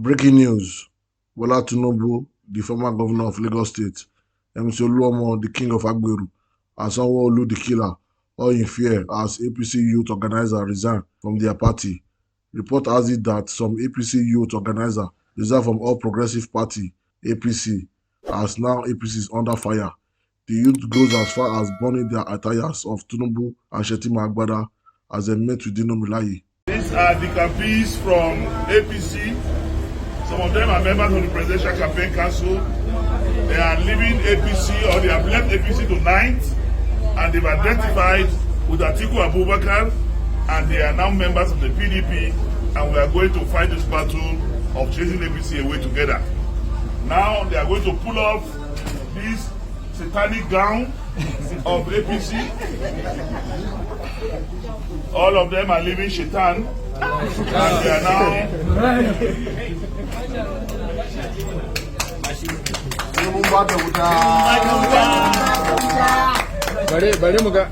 Breaking news. Bola Tinubu, the former governor of Lagos State, MC Oluomo, the king of Agberu, and Sanwo-Olu, the killer, all in fear as APC youth organizer resigned from their party. Report has it that some APC youth organizer resigned from All Progressive Party, APC, as now APC is under fire. The youth goes as far as burning their attires of Tinubu and Shettima Agbada as they met with Dino Melaye. These are the campees from APC. Some of them are members of the Presidential Campaign Council. They are leaving APC, or they have left APC tonight, and they've identified with Atiku Abubakar, and they are now members of the PDP, and we are going to fight this battle of chasing APC away together. Now they are going to pull off this satanic gown of APC. All of them are leaving Shaitan, and they are now bari muga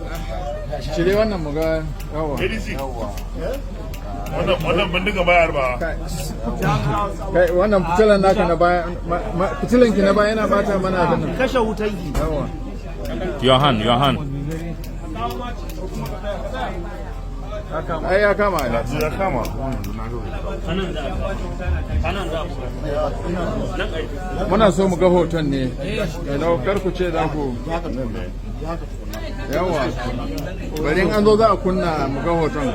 cire wannan muga yawa wannan bindiga bayar ba kai wannan fitilan naka na baya fitilan ki na baya yana bata mana abin kashe wutan ki yawa Yohan ai ya kama ya kama muna so mu ga hoton ne da kar ku ce za ku yawa bari an zo za a kunna mu ga hoton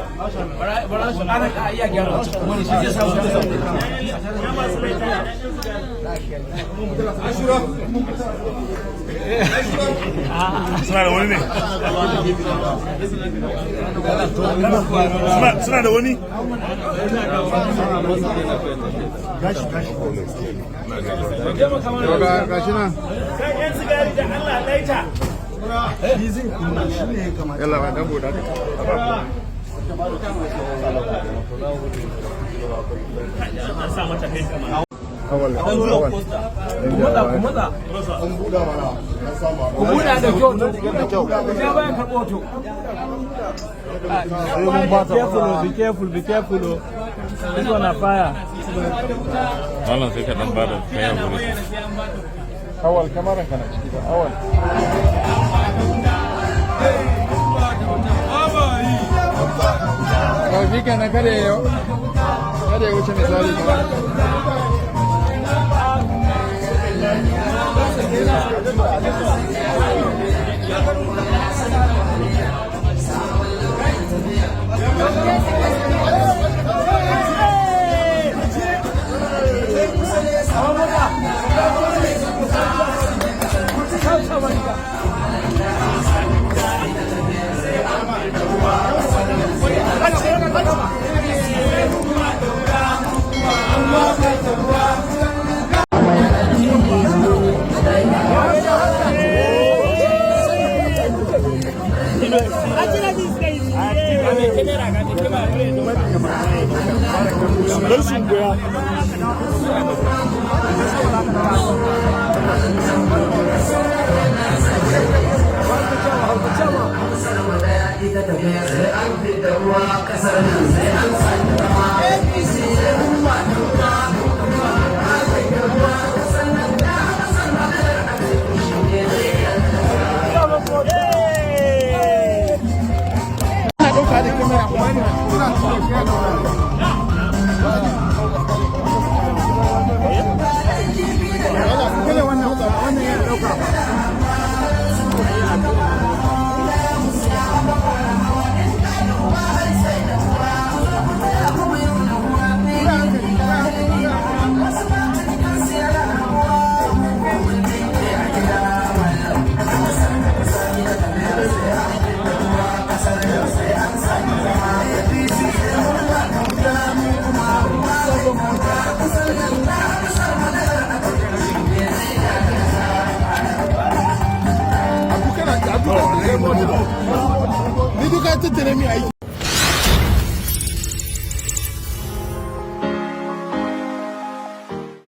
suna da wani ne suna da wani gashi nan yalla ba dan buɗa awal da kyau be careful this one a fire wannan sai ka dan bada kayan guri awal kamaran kana ciki ba awal shi kenan kada ya wuce misali ni duka tattare mi aiki